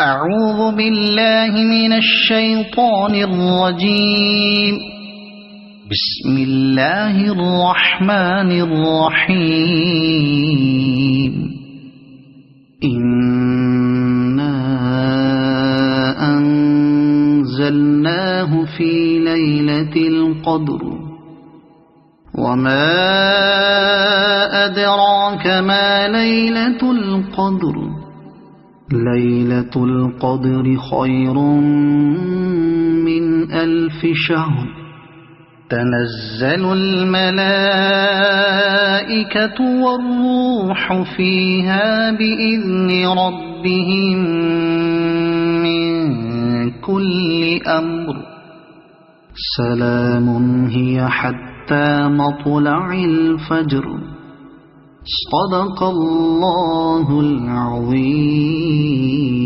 أعوذ بالله من الشيطان الرجيم. بسم الله الرحمن الرحيم. إنا أنزلناه في ليلة القدر وما أدراك ما ليلة القدر ليلة القدر خير من 1000 شهر تنزل الملائكة والروح فيها بإذن ربهم من كل أمر سلام هي حتى مطلع الفجر. صدق الله العظيم.